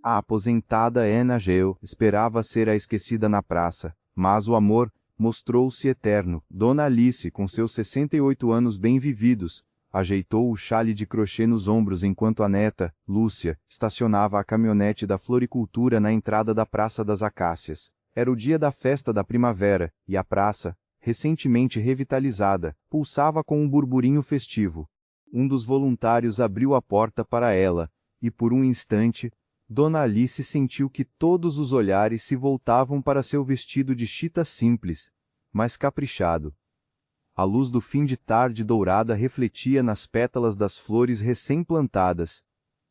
A aposentada Anna Gale esperava ser a esquecida na praça, mas o amor mostrou-se eterno. Dona Alice, com seus 68 anos bem vividos, ajeitou o chale de crochê nos ombros enquanto a neta, Lúcia, estacionava a caminhonete da floricultura na entrada da Praça das Acácias. Era o dia da festa da primavera, e a praça, recentemente revitalizada, pulsava com um burburinho festivo. Um dos voluntários abriu a porta para ela, e por um instante, Dona Alice sentiu que todos os olhares se voltavam para seu vestido de chita simples, mas caprichado. A luz do fim de tarde dourada refletia nas pétalas das flores recém-plantadas,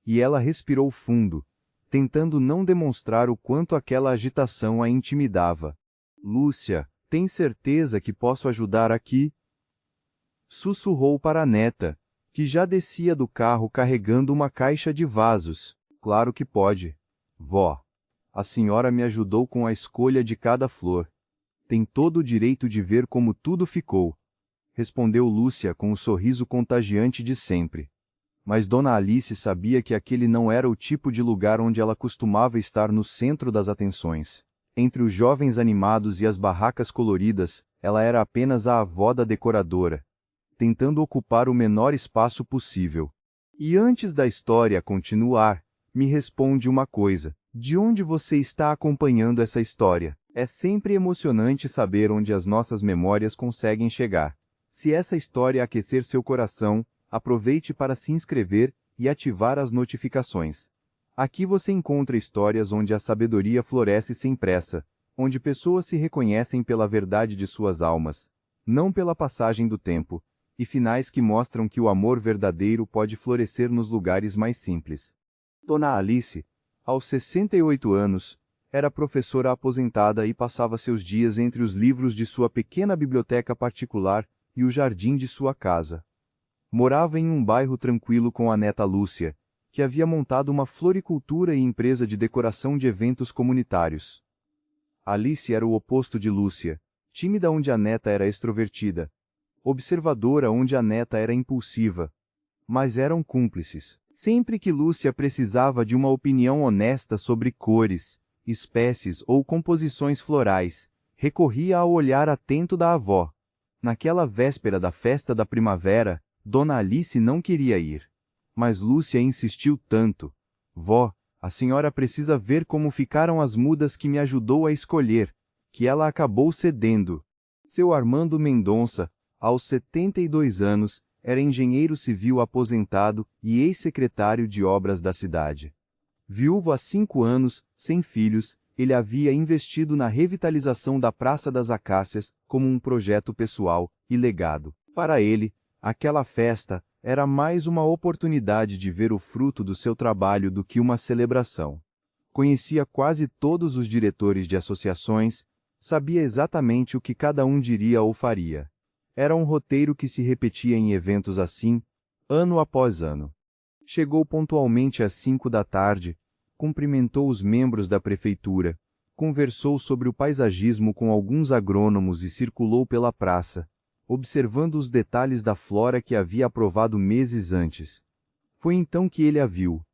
e ela respirou fundo, tentando não demonstrar o quanto aquela agitação a intimidava. Lúcia, tem certeza que posso ajudar aqui? Sussurrou para a neta, que já descia do carro carregando uma caixa de vasos. Claro que pode. Vó, a senhora me ajudou com a escolha de cada flor. Tem todo o direito de ver como tudo ficou, respondeu Lúcia com o sorriso contagiante de sempre. Mas Dona Alice sabia que aquele não era o tipo de lugar onde ela costumava estar no centro das atenções. Entre os jovens animados e as barracas coloridas, ela era apenas a avó da decoradora, tentando ocupar o menor espaço possível. E antes da história continuar, me responde uma coisa: de onde você está acompanhando essa história? É sempre emocionante saber onde as nossas memórias conseguem chegar. Se essa história aquecer seu coração, aproveite para se inscrever e ativar as notificações. Aqui você encontra histórias onde a sabedoria floresce sem pressa, onde pessoas se reconhecem pela verdade de suas almas, não pela passagem do tempo, e finais que mostram que o amor verdadeiro pode florescer nos lugares mais simples. Dona Alice, aos 68 anos, era professora aposentada e passava seus dias entre os livros de sua pequena biblioteca particular e o jardim de sua casa. Morava em um bairro tranquilo com a neta Lúcia, que havia montado uma floricultura e empresa de decoração de eventos comunitários. Alice era o oposto de Lúcia, tímida onde a neta era extrovertida, observadora onde a neta era impulsiva, mas eram cúmplices. Sempre que Lúcia precisava de uma opinião honesta sobre cores, espécies ou composições florais, recorria ao olhar atento da avó. Naquela véspera da festa da primavera, Dona Alice não queria ir. Mas Lúcia insistiu tanto. Vó, a senhora precisa ver como ficaram as mudas que me ajudou a escolher, que ela acabou cedendo. Seu Armando Mendonça, aos 72 anos, era engenheiro civil aposentado e ex-secretário de obras da cidade. Viúvo há 5 anos, sem filhos, ele havia investido na revitalização da Praça das Acácias como um projeto pessoal e legado. Para ele, aquela festa era mais uma oportunidade de ver o fruto do seu trabalho do que uma celebração. Conhecia quase todos os diretores de associações, sabia exatamente o que cada um diria ou faria. Era um roteiro que se repetia em eventos assim, ano após ano. Chegou pontualmente às 5 da tarde, cumprimentou os membros da prefeitura, conversou sobre o paisagismo com alguns agrônomos e circulou pela praça, observando os detalhes da flora que havia aprovado meses antes. Foi então que ele a viu.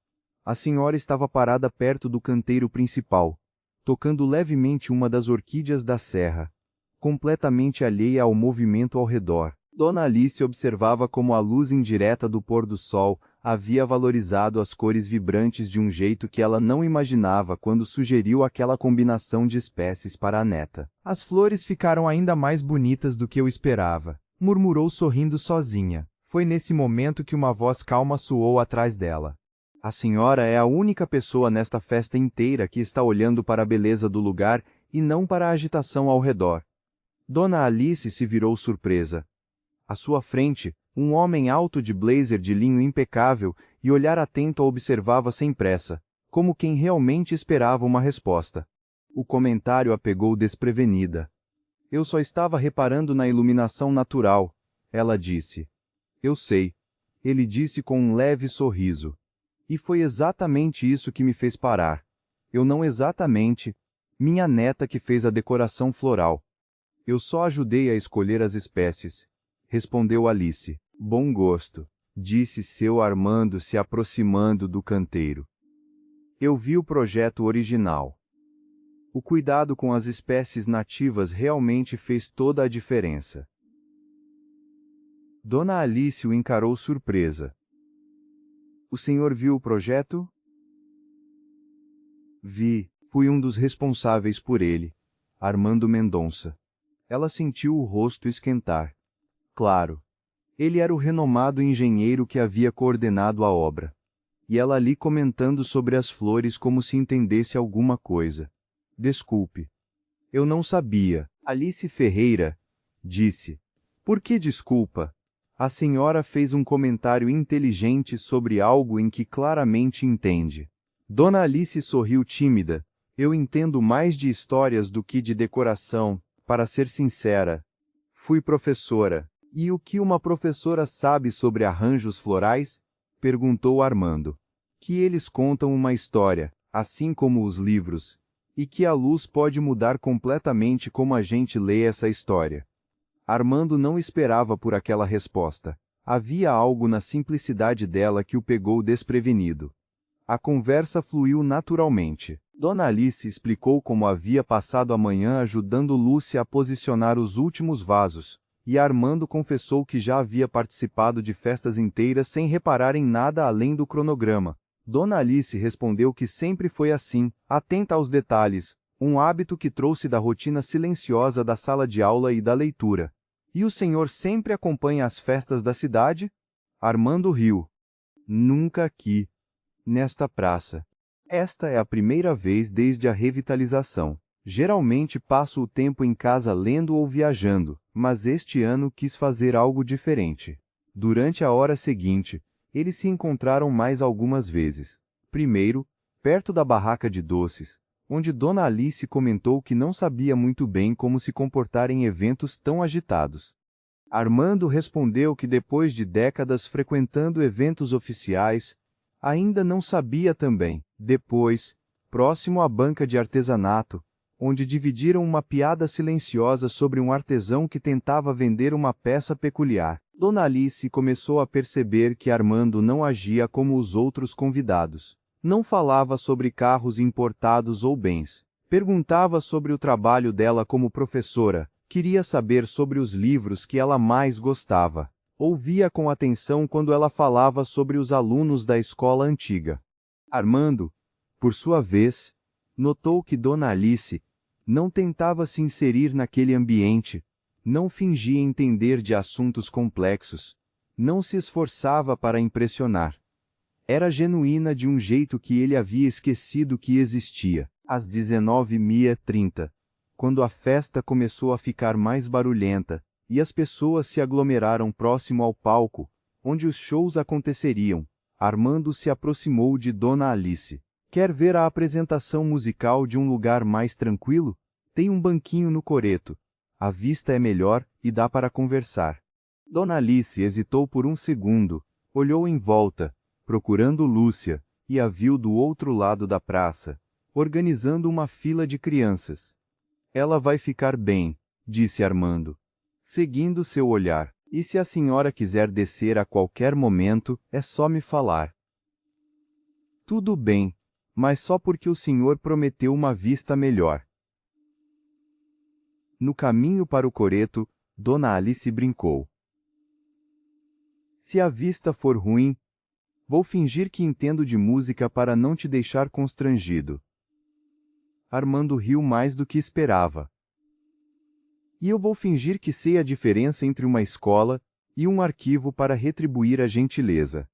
A senhora estava parada perto do canteiro principal, tocando levemente uma das orquídeas da serra, completamente alheia ao movimento ao redor. Dona Alice observava como a luz indireta do pôr do sol havia valorizado as cores vibrantes de um jeito que ela não imaginava quando sugeriu aquela combinação de espécies para a neta. As flores ficaram ainda mais bonitas do que eu esperava, murmurou sorrindo sozinha. Foi nesse momento que uma voz calma soou atrás dela. A senhora é a única pessoa nesta festa inteira que está olhando para a beleza do lugar e não para a agitação ao redor. Dona Alice se virou surpresa. À sua frente, um homem alto de blazer de linho impecável e olhar atento a observava sem pressa, como quem realmente esperava uma resposta. O comentário a pegou desprevenida. Eu só estava reparando na iluminação natural, ela disse. Eu sei, ele disse com um leve sorriso. E foi exatamente isso que me fez parar. Eu não exatamente, minha neta que fez a decoração floral. Eu só ajudei a escolher as espécies, respondeu Alice. Bom gosto, disse seu Armando se aproximando do canteiro. Eu vi o projeto original. O cuidado com as espécies nativas realmente fez toda a diferença. Dona Alice o encarou surpresa. O senhor viu o projeto? Vi, fui um dos responsáveis por ele. Armando Mendonça. Ela sentiu o rosto esquentar. Claro. Ele era o renomado engenheiro que havia coordenado a obra. E ela ali comentando sobre as flores como se entendesse alguma coisa. Desculpe. Eu não sabia. Alice Ferreira, disse. Por que desculpa? A senhora fez um comentário inteligente sobre algo em que claramente entende. Dona Alice sorriu tímida. Eu entendo mais de histórias do que de decoração, para ser sincera. Fui professora. E o que uma professora sabe sobre arranjos florais? Perguntou Armando. Que eles contam uma história, assim como os livros, e que a luz pode mudar completamente como a gente lê essa história. Armando não esperava por aquela resposta. Havia algo na simplicidade dela que o pegou desprevenido. A conversa fluiu naturalmente. Dona Alice explicou como havia passado a manhã ajudando Lúcia a posicionar os últimos vasos, e Armando confessou que já havia participado de festas inteiras sem reparar em nada além do cronograma. Dona Alice respondeu que sempre foi assim, atenta aos detalhes, um hábito que trouxe da rotina silenciosa da sala de aula e da leitura. E o senhor sempre acompanha as festas da cidade? Armando riu. Nunca aqui. Nesta praça. Esta é a primeira vez desde a revitalização. Geralmente passo o tempo em casa lendo ou viajando, mas este ano quis fazer algo diferente. Durante a hora seguinte, eles se encontraram mais algumas vezes. Primeiro, perto da barraca de doces, onde Dona Alice comentou que não sabia muito bem como se comportar em eventos tão agitados. Armando respondeu que depois de décadas frequentando eventos oficiais, ainda não sabia também. Depois, próximo à banca de artesanato, onde dividiram uma piada silenciosa sobre um artesão que tentava vender uma peça peculiar. Dona Alice começou a perceber que Armando não agia como os outros convidados. Não falava sobre carros importados ou bens. Perguntava sobre o trabalho dela como professora, queria saber sobre os livros que ela mais gostava. Ouvia com atenção quando ela falava sobre os alunos da escola antiga. Armando, por sua vez, notou que Dona Alice não tentava se inserir naquele ambiente, não fingia entender de assuntos complexos, não se esforçava para impressionar. Era genuína de um jeito que ele havia esquecido que existia. Às 19h30, quando a festa começou a ficar mais barulhenta, e as pessoas se aglomeraram próximo ao palco, onde os shows aconteceriam, Armando se aproximou de Dona Alice. Quer ver a apresentação musical de um lugar mais tranquilo? Tem um banquinho no coreto. A vista é melhor e dá para conversar. Dona Alice hesitou por um segundo, olhou em volta, procurando Lúcia, e a viu do outro lado da praça, organizando uma fila de crianças. Ela vai ficar bem, disse Armando, seguindo seu olhar. E se a senhora quiser descer a qualquer momento, é só me falar. Tudo bem, mas só porque o senhor prometeu uma vista melhor. No caminho para o coreto, Dona Alice brincou. Se a vista for ruim, vou fingir que entendo de música para não te deixar constrangido. Armando riu mais do que esperava. E eu vou fingir que sei a diferença entre uma escola e um arquivo para retribuir a gentileza.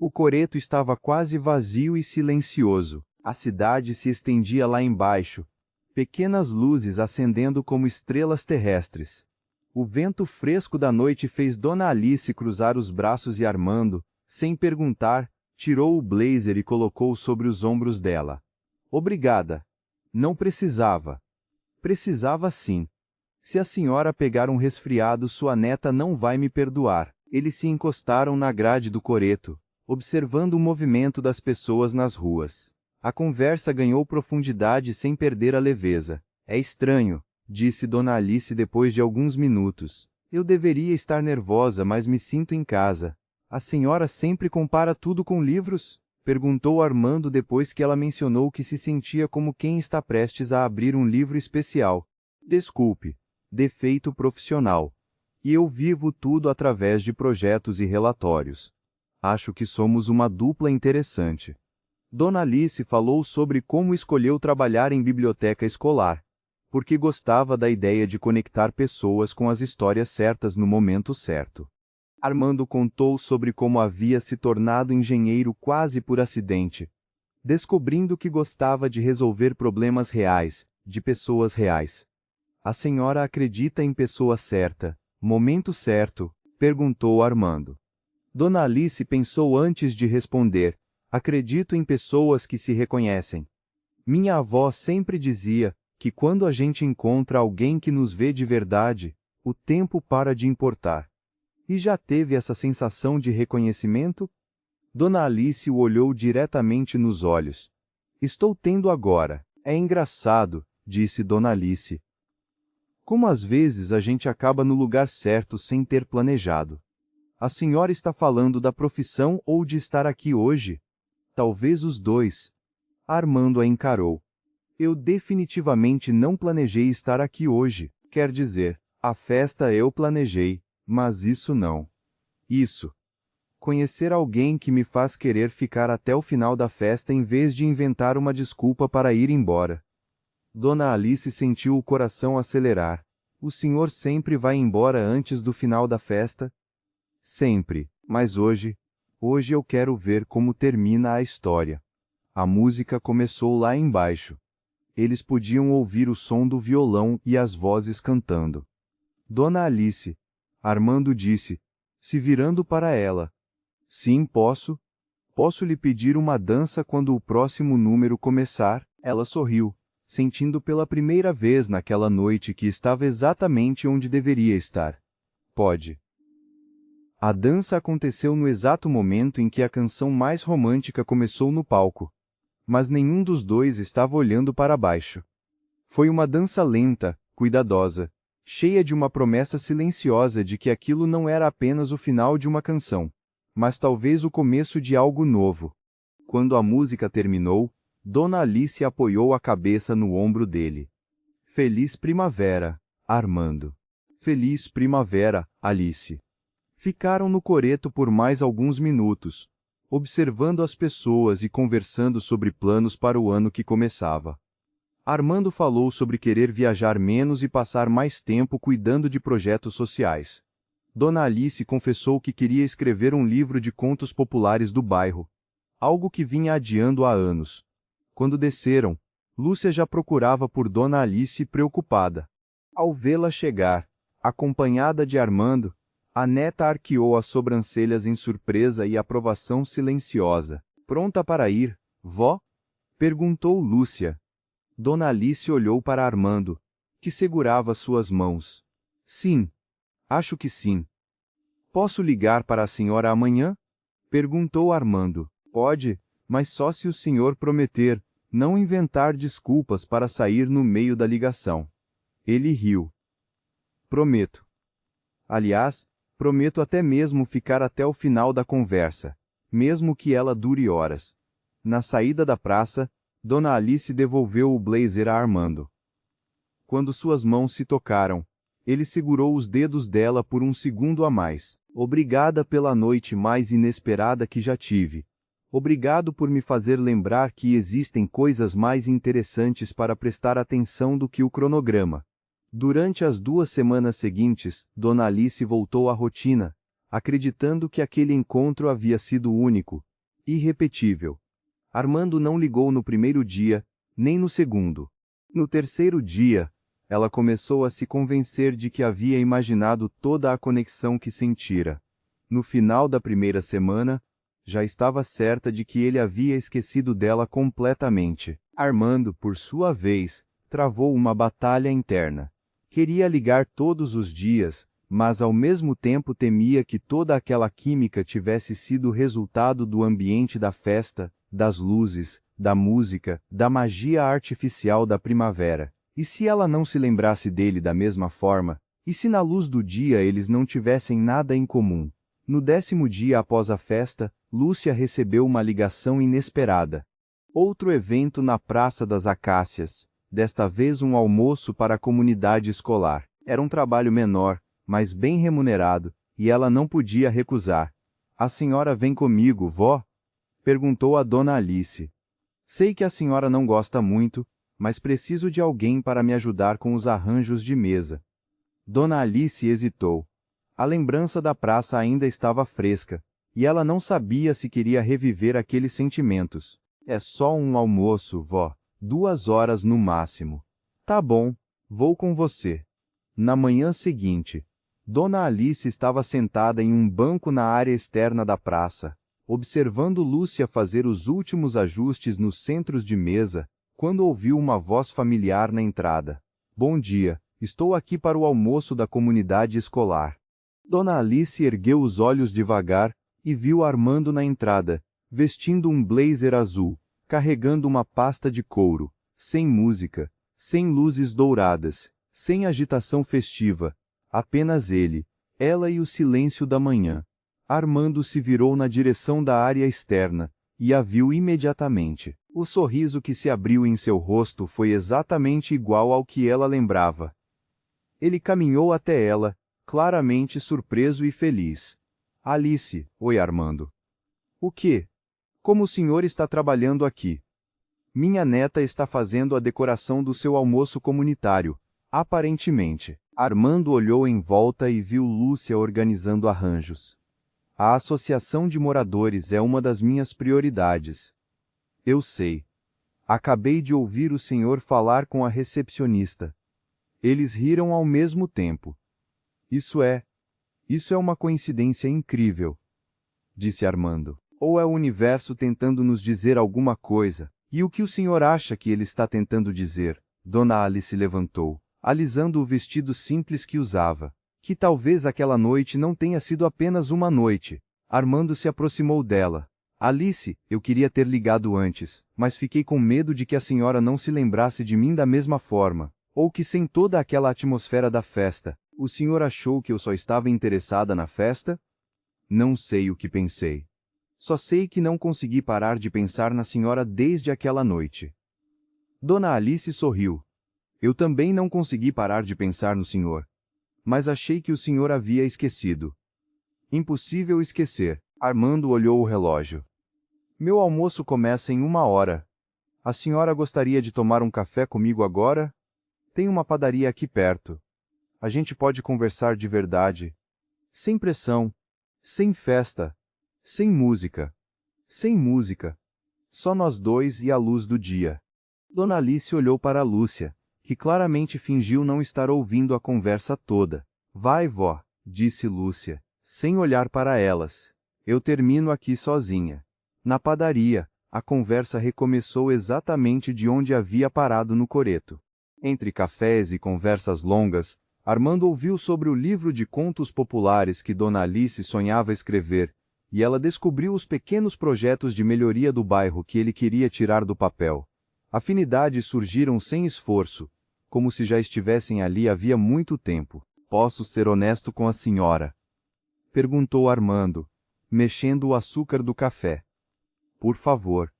O coreto estava quase vazio e silencioso. A cidade se estendia lá embaixo, pequenas luzes acendendo como estrelas terrestres. O vento fresco da noite fez Dona Alice cruzar os braços e Armando, sem perguntar, tirou o blazer e colocou sobre os ombros dela. Obrigada. Não precisava. Precisava sim. Se a senhora pegar um resfriado, sua neta não vai me perdoar. Eles se encostaram na grade do coreto, observando o movimento das pessoas nas ruas. A conversa ganhou profundidade sem perder a leveza. É estranho, disse Dona Alice depois de alguns minutos. Eu deveria estar nervosa, mas me sinto em casa. A senhora sempre compara tudo com livros? Perguntou Armando depois que ela mencionou que se sentia como quem está prestes a abrir um livro especial. Desculpe. Defeito profissional. E eu vivo tudo através de projetos e relatórios. Acho que somos uma dupla interessante. Dona Alice falou sobre como escolheu trabalhar em biblioteca escolar, porque gostava da ideia de conectar pessoas com as histórias certas no momento certo. Armando contou sobre como havia se tornado engenheiro quase por acidente, descobrindo que gostava de resolver problemas reais, de pessoas reais. A senhora acredita em pessoa certa, momento certo? Perguntou Armando. Dona Alice pensou antes de responder. Acredito em pessoas que se reconhecem. Minha avó sempre dizia que quando a gente encontra alguém que nos vê de verdade, o tempo para de importar. E já teve essa sensação de reconhecimento? Dona Alice o olhou diretamente nos olhos. Estou tendo agora. É engraçado, disse Dona Alice. Como às vezes a gente acaba no lugar certo sem ter planejado. A senhora está falando da profissão ou de estar aqui hoje? Talvez os dois. Armando a encarou. Eu definitivamente não planejei estar aqui hoje. Quer dizer, a festa eu planejei, mas isso não. Isso. Conhecer alguém que me faz querer ficar até o final da festa em vez de inventar uma desculpa para ir embora. Dona Alice sentiu o coração acelerar. O senhor sempre vai embora antes do final da festa? Sempre, mas hoje eu quero ver como termina a história. A música começou lá embaixo. Eles podiam ouvir o som do violão e as vozes cantando. Dona Alice, Armando disse, se virando para ela. Sim, posso. Posso lhe pedir uma dança quando o próximo número começar? Ela sorriu, sentindo pela primeira vez naquela noite que estava exatamente onde deveria estar. Pode. A dança aconteceu no exato momento em que a canção mais romântica começou no palco. Mas nenhum dos dois estava olhando para baixo. Foi uma dança lenta, cuidadosa, cheia de uma promessa silenciosa de que aquilo não era apenas o final de uma canção, mas talvez o começo de algo novo. Quando a música terminou, Dona Alice apoiou a cabeça no ombro dele. Feliz primavera, Armando. Feliz primavera, Alice. Ficaram no coreto por mais alguns minutos, observando as pessoas e conversando sobre planos para o ano que começava. Armando falou sobre querer viajar menos e passar mais tempo cuidando de projetos sociais. Dona Alice confessou que queria escrever um livro de contos populares do bairro, algo que vinha adiando há anos. Quando desceram, Lúcia já procurava por Dona Alice preocupada. Ao vê-la chegar, acompanhada de Armando, a neta arqueou as sobrancelhas em surpresa e aprovação silenciosa. Pronta para ir, vó? Perguntou Lúcia. Dona Alice olhou para Armando, que segurava suas mãos. Sim. Acho que sim. Posso ligar para a senhora amanhã? Perguntou Armando. Pode, mas só se o senhor prometer não inventar desculpas para sair no meio da ligação. Ele riu. Prometo. Aliás, prometo até mesmo ficar até o final da conversa, mesmo que ela dure horas. Na saída da praça, Dona Alice devolveu o blazer a Armando. Quando suas mãos se tocaram, ele segurou os dedos dela por um segundo a mais. Obrigada pela noite mais inesperada que já tive. Obrigado por me fazer lembrar que existem coisas mais interessantes para prestar atenção do que o cronograma. Durante as 2 semanas seguintes, Dona Alice voltou à rotina, acreditando que aquele encontro havia sido único, irrepetível. Armando não ligou no primeiro dia, nem no segundo. No terceiro dia, ela começou a se convencer de que havia imaginado toda a conexão que sentira. No final da primeira semana, já estava certa de que ele havia esquecido dela completamente. Armando, por sua vez, travou uma batalha interna. Queria ligar todos os dias, mas ao mesmo tempo temia que toda aquela química tivesse sido resultado do ambiente da festa, das luzes, da música, da magia artificial da primavera. E se ela não se lembrasse dele da mesma forma? E se na luz do dia eles não tivessem nada em comum? No 10º dia após a festa, Lúcia recebeu uma ligação inesperada. Outro evento na Praça das Acácias, desta vez um almoço para a comunidade escolar. Era um trabalho menor, mas bem remunerado, e ela não podia recusar. A senhora vem comigo, vó? Perguntou a dona Alice. Sei que a senhora não gosta muito, mas preciso de alguém para me ajudar com os arranjos de mesa. Dona Alice hesitou. A lembrança da praça ainda estava fresca, e ela não sabia se queria reviver aqueles sentimentos. É só um almoço, vó, 2 horas no máximo. Tá bom, vou com você. Na manhã seguinte, Dona Alice estava sentada em um banco na área externa da praça, observando Lúcia fazer os últimos ajustes nos centros de mesa, quando ouviu uma voz familiar na entrada. Bom dia, estou aqui para o almoço da comunidade escolar. Dona Alice ergueu os olhos devagar e viu Armando na entrada, vestindo um blazer azul, carregando uma pasta de couro, sem música, sem luzes douradas, sem agitação festiva, apenas ele, ela e o silêncio da manhã. Armando se virou na direção da área externa, e a viu imediatamente. O sorriso que se abriu em seu rosto foi exatamente igual ao que ela lembrava. Ele caminhou até ela, claramente surpreso e feliz. Alice, oi Armando. O quê? Como o senhor está trabalhando aqui? Minha neta está fazendo a decoração do seu almoço comunitário, aparentemente. Armando olhou em volta e viu Lúcia organizando arranjos. A associação de moradores é uma das minhas prioridades. Eu sei. Acabei de ouvir o senhor falar com a recepcionista. Eles riram ao mesmo tempo. Isso é uma coincidência incrível, disse Armando. Ou é o universo tentando nos dizer alguma coisa? E o que o senhor acha que ele está tentando dizer? Dona Alice levantou, alisando o vestido simples que usava. Que talvez aquela noite não tenha sido apenas uma noite. Armando se aproximou dela. Alice, eu queria ter ligado antes, mas fiquei com medo de que a senhora não se lembrasse de mim da mesma forma, ou que sem toda aquela atmosfera da festa, o senhor achou que eu só estava interessada na festa? Não sei o que pensei. Só sei que não consegui parar de pensar na senhora desde aquela noite. Dona Alice sorriu. Eu também não consegui parar de pensar no senhor. Mas achei que o senhor havia esquecido. Impossível esquecer. Armando olhou o relógio. Meu almoço começa em 1 hora. A senhora gostaria de tomar um café comigo agora? Tem uma padaria aqui perto. A gente pode conversar de verdade. Sem pressão. Sem festa. Sem música. Sem música. Só nós dois e a luz do dia. Dona Alice olhou para Lúcia, que claramente fingiu não estar ouvindo a conversa toda. Vai, vó, disse Lúcia, sem olhar para elas. Eu termino aqui sozinha. Na padaria, a conversa recomeçou exatamente de onde havia parado no coreto. Entre cafés e conversas longas, Armando ouviu sobre o livro de contos populares que Dona Alice sonhava escrever, e ela descobriu os pequenos projetos de melhoria do bairro que ele queria tirar do papel. Afinidades surgiram sem esforço, como se já estivessem ali havia muito tempo. Posso ser honesto com a senhora? Perguntou Armando, mexendo o açúcar do café. Por favor.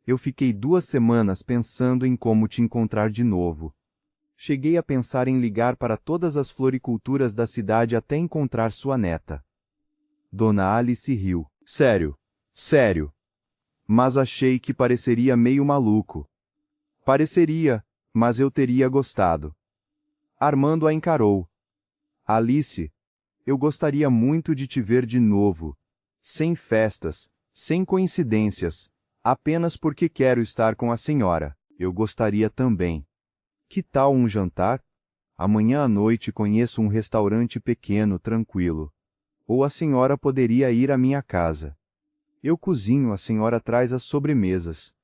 Eu fiquei 2 semanas pensando em como te encontrar de novo. Cheguei a pensar em ligar para todas as floriculturas da cidade até encontrar sua neta. Dona Alice riu. Sério, sério. Mas achei que pareceria meio maluco. Pareceria, mas eu teria gostado. Armando a encarou. Alice, eu gostaria muito de te ver de novo. Sem festas, sem coincidências, apenas porque quero estar com a senhora. Eu gostaria também. Que tal um jantar? Amanhã à noite conheço um restaurante pequeno, tranquilo. Ou a senhora poderia ir à minha casa. Eu cozinho, a senhora traz as sobremesas.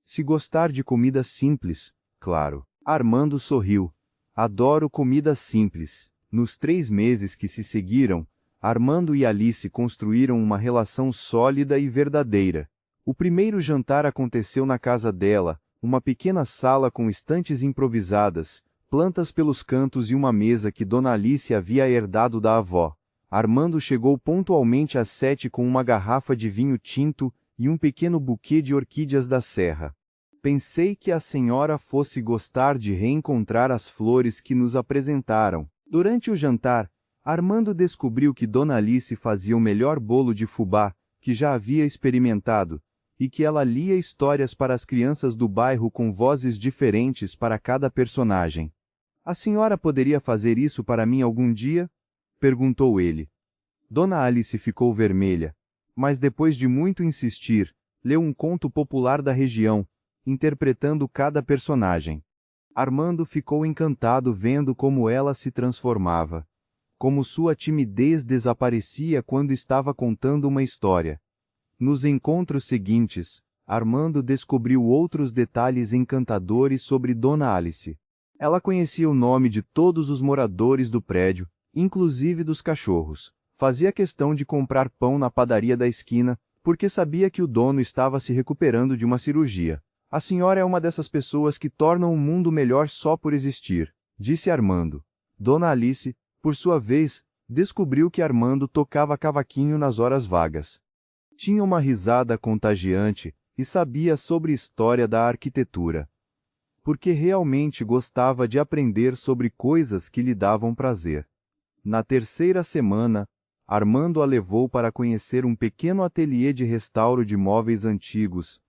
Se gostar de comida simples, claro. Armando sorriu. Adoro comida simples. Nos 3 meses que se seguiram, Armando e Alice construíram uma relação sólida e verdadeira. O primeiro jantar aconteceu na casa dela, uma pequena sala com estantes improvisadas, plantas pelos cantos e uma mesa que Dona Alice havia herdado da avó. Armando chegou pontualmente às 7 com uma garrafa de vinho tinto e um pequeno buquê de orquídeas da serra. Pensei que a senhora fosse gostar de reencontrar as flores que nos apresentaram. Durante o jantar, Armando descobriu que Dona Alice fazia o melhor bolo de fubá que já havia experimentado, e que ela lia histórias para as crianças do bairro com vozes diferentes para cada personagem. A senhora poderia fazer isso para mim algum dia? Perguntou ele. Dona Alice ficou vermelha, mas depois de muito insistir, leu um conto popular da região, interpretando cada personagem. Armando ficou encantado vendo como ela se transformava, como sua timidez desaparecia quando estava contando uma história. Nos encontros seguintes, Armando descobriu outros detalhes encantadores sobre Dona Alice. Ela conhecia o nome de todos os moradores do prédio, inclusive dos cachorros. Fazia questão de comprar pão na padaria da esquina, porque sabia que o dono estava se recuperando de uma cirurgia. A senhora é uma dessas pessoas que tornam o mundo melhor só por existir, disse Armando. Dona Alice, por sua vez, descobriu que Armando tocava cavaquinho nas horas vagas. Tinha uma risada contagiante e sabia sobre história da arquitetura, porque realmente gostava de aprender sobre coisas que lhe davam prazer. Na terceira semana, Armando a levou para conhecer um pequeno ateliê de restauro de móveis antigos,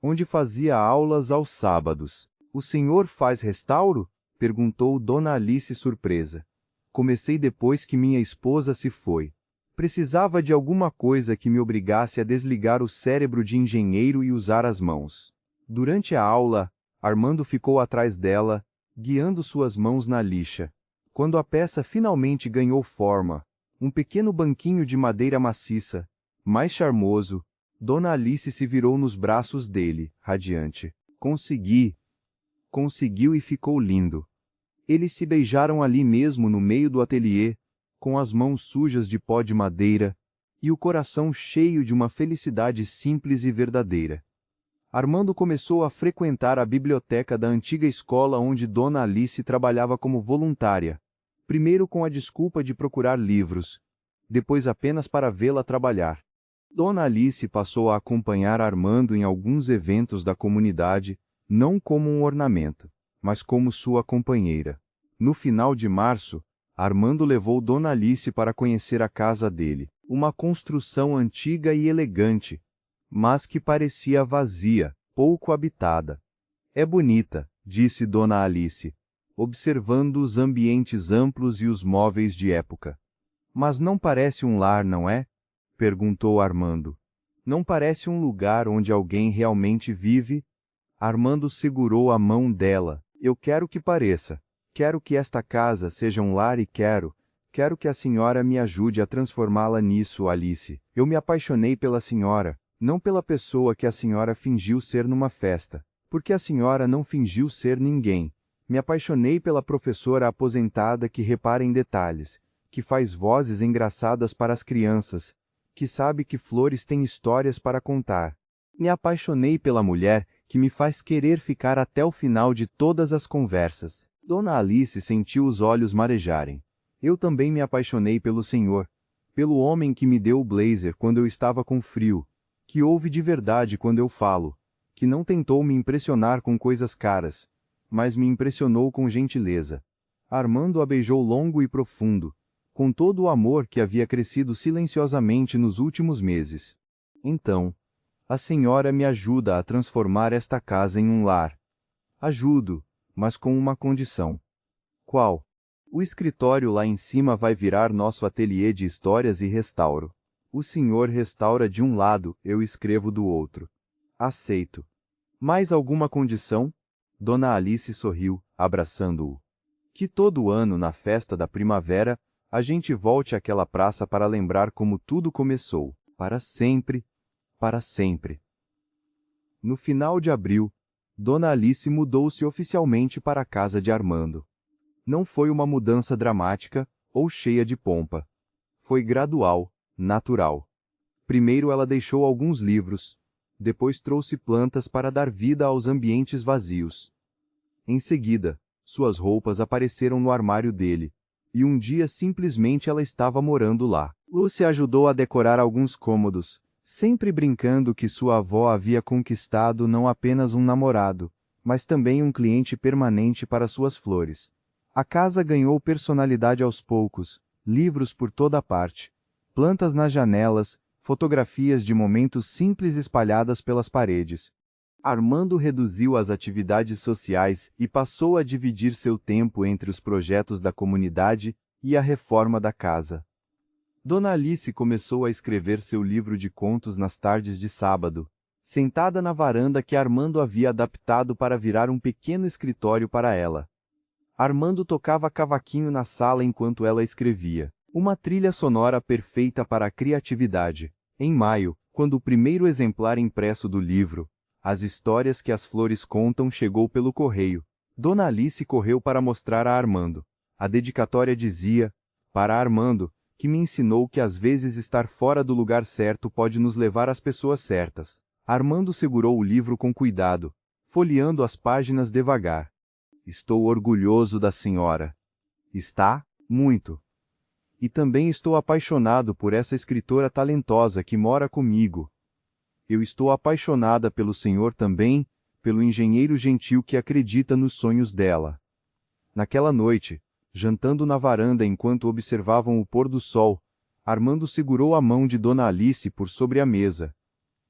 onde fazia aulas aos sábados. O senhor faz restauro? Perguntou Dona Alice surpresa. Comecei depois que minha esposa se foi. Precisava de alguma coisa que me obrigasse a desligar o cérebro de engenheiro e usar as mãos. Durante a aula, Armando ficou atrás dela, guiando suas mãos na lixa. Quando a peça finalmente ganhou forma, um pequeno banquinho de madeira maciça, mais charmoso, Dona Alice se virou nos braços dele, radiante. Consegui! Conseguiu e ficou lindo. Eles se beijaram ali mesmo no meio do ateliê, com as mãos sujas de pó de madeira, e o coração cheio de uma felicidade simples e verdadeira. Armando começou a frequentar a biblioteca da antiga escola onde Dona Alice trabalhava como voluntária, primeiro com a desculpa de procurar livros, depois apenas para vê-la trabalhar. Dona Alice passou a acompanhar Armando em alguns eventos da comunidade, não como um ornamento, mas como sua companheira. No final de março, Armando levou Dona Alice para conhecer a casa dele, uma construção antiga e elegante, mas que parecia vazia, pouco habitada. É bonita, disse Dona Alice, observando os ambientes amplos e os móveis de época. Mas não parece um lar, não é? Perguntou Armando. Não parece um lugar onde alguém realmente vive? Armando segurou a mão dela. Eu quero que pareça. Quero que esta casa seja um lar e quero que a senhora me ajude a transformá-la nisso, Alice. Eu me apaixonei pela senhora, não pela pessoa que a senhora fingiu ser numa festa, porque a senhora não fingiu ser ninguém. Me apaixonei pela professora aposentada que repara em detalhes, que faz vozes engraçadas para as crianças, que sabe que flores têm histórias para contar. Me apaixonei pela mulher que me faz querer ficar até o final de todas as conversas. Dona Alice sentiu os olhos marejarem. Eu também me apaixonei pelo senhor, pelo homem que me deu o blazer quando eu estava com frio, que ouve de verdade quando eu falo, que não tentou me impressionar com coisas caras, mas me impressionou com gentileza. Armando a beijou longo e profundo, com todo o amor que havia crescido silenciosamente nos últimos meses. Então, a senhora me ajuda a transformar esta casa em um lar. Ajudo, mas com uma condição. Qual? O escritório lá em cima vai virar nosso ateliê de histórias e restauro. O senhor restaura de um lado, eu escrevo do outro. Aceito. Mais alguma condição? Dona Alice sorriu, abraçando-o. Que todo ano, na festa da primavera, a gente volte àquela praça para lembrar como tudo começou. Para sempre, para sempre. No final de abril, Dona Alice mudou-se oficialmente para a casa de Armando. Não foi uma mudança dramática ou cheia de pompa. Foi gradual, natural. Primeiro ela deixou alguns livros, depois trouxe plantas para dar vida aos ambientes vazios. Em seguida, suas roupas apareceram no armário dele, e um dia simplesmente ela estava morando lá. Lucy ajudou a decorar alguns cômodos, sempre brincando que sua avó havia conquistado não apenas um namorado, mas também um cliente permanente para suas flores. A casa ganhou personalidade aos poucos, livros por toda parte, plantas nas janelas, fotografias de momentos simples espalhadas pelas paredes. Armando reduziu as atividades sociais e passou a dividir seu tempo entre os projetos da comunidade e a reforma da casa. Dona Alice começou a escrever seu livro de contos nas tardes de sábado, sentada na varanda que Armando havia adaptado para virar um pequeno escritório para ela. Armando tocava cavaquinho na sala enquanto ela escrevia, uma trilha sonora perfeita para a criatividade. Em maio, quando o primeiro exemplar impresso do livro, As Histórias que as Flores Contam, chegou pelo correio, Dona Alice correu para mostrar a Armando. A dedicatória dizia: "Para Armando, que me ensinou que às vezes estar fora do lugar certo pode nos levar às pessoas certas." Armando segurou o livro com cuidado, folheando as páginas devagar. "Estou orgulhoso da senhora." "Está? Muito. E também estou apaixonado por essa escritora talentosa que mora comigo. Eu estou apaixonada pelo senhor também, pelo engenheiro gentil que acredita nos sonhos dela." Naquela noite, jantando na varanda enquanto observavam o pôr do sol, Armando segurou a mão de Dona Alice por sobre a mesa.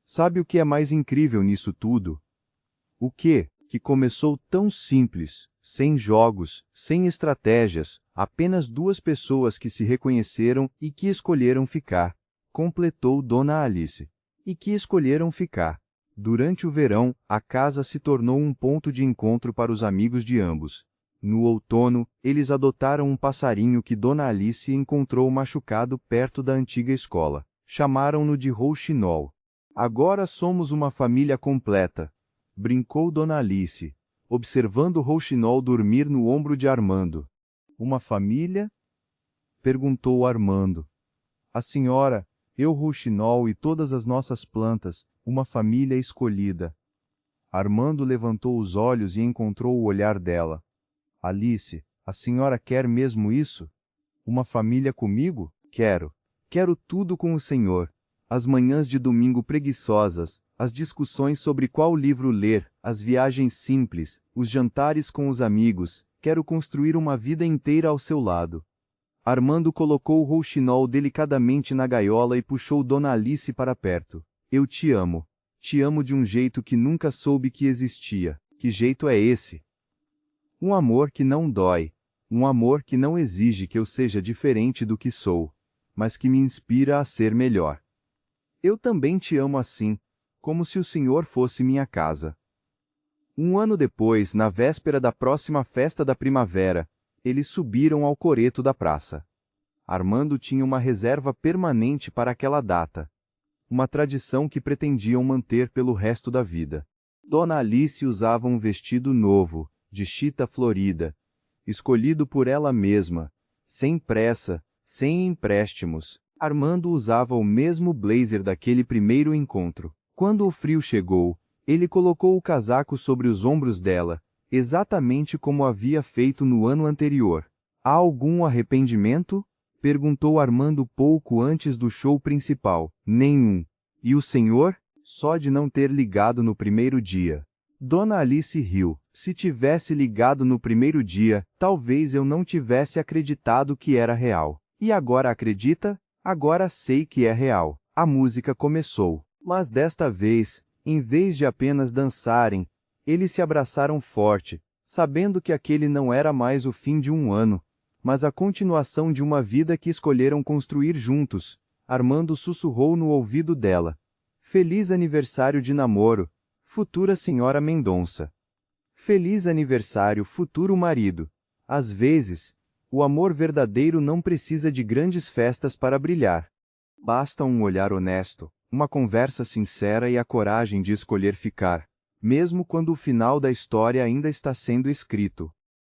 "Sabe o que é mais incrível nisso tudo? O quê? Que começou tão simples, sem jogos, sem estratégias, apenas duas pessoas que se reconheceram e que escolheram ficar", completou Dona Alice. "E que escolheram ficar." Durante o verão, a casa se tornou um ponto de encontro para os amigos de ambos. No outono, eles adotaram um passarinho que Dona Alice encontrou machucado perto da antiga escola. Chamaram-no de Rouxinol. "Agora somos uma família completa", brincou Dona Alice, observando Rouxinol dormir no ombro de Armando. "Uma família?" perguntou Armando. "A senhora, eu, Rouxinol e todas as nossas plantas, uma família escolhida." Armando levantou os olhos e encontrou o olhar dela. "Alice, a senhora quer mesmo isso? Uma família comigo? Quero. Quero tudo com o senhor. As manhãs de domingo preguiçosas, as discussões sobre qual livro ler, as viagens simples, os jantares com os amigos. Quero construir uma vida inteira ao seu lado." Armando colocou o Rouxinol delicadamente na gaiola e puxou Dona Alice para perto. "Eu te amo. Te amo de um jeito que nunca soube que existia." "Que jeito é esse?" "Um amor que não dói. Um amor que não exige que eu seja diferente do que sou, mas que me inspira a ser melhor. Eu também te amo assim, como se o senhor fosse minha casa." Um ano depois, na véspera da próxima festa da primavera, eles subiram ao coreto da praça. Armando tinha uma reserva permanente para aquela data, uma tradição que pretendiam manter pelo resto da vida. Dona Alice usava um vestido novo, de chita florida, escolhido por ela mesma, sem pressa, sem empréstimos. Armando usava o mesmo blazer daquele primeiro encontro. Quando o frio chegou, ele colocou o casaco sobre os ombros dela, exatamente como havia feito no ano anterior. "Há algum arrependimento?" perguntou Armando pouco antes do show principal. "Nenhum." "E o senhor?" "Só de não ter ligado no primeiro dia." Dona Alice riu. "Se tivesse ligado no primeiro dia, talvez eu não tivesse acreditado que era real. E agora acredita? Agora sei que é real." A música começou. Mas desta vez, em vez de apenas dançarem, eles se abraçaram forte, sabendo que aquele não era mais o fim de um ano, mas a continuação de uma vida que escolheram construir juntos. Armando sussurrou no ouvido dela: "Feliz aniversário de namoro, futura senhora Mendonça." Feliz aniversário, futuro marido. Às vezes, o amor verdadeiro não precisa de grandes festas para brilhar. Basta um olhar honesto, uma conversa sincera e a coragem de escolher ficar, mesmo quando o final da história ainda está sendo escrito.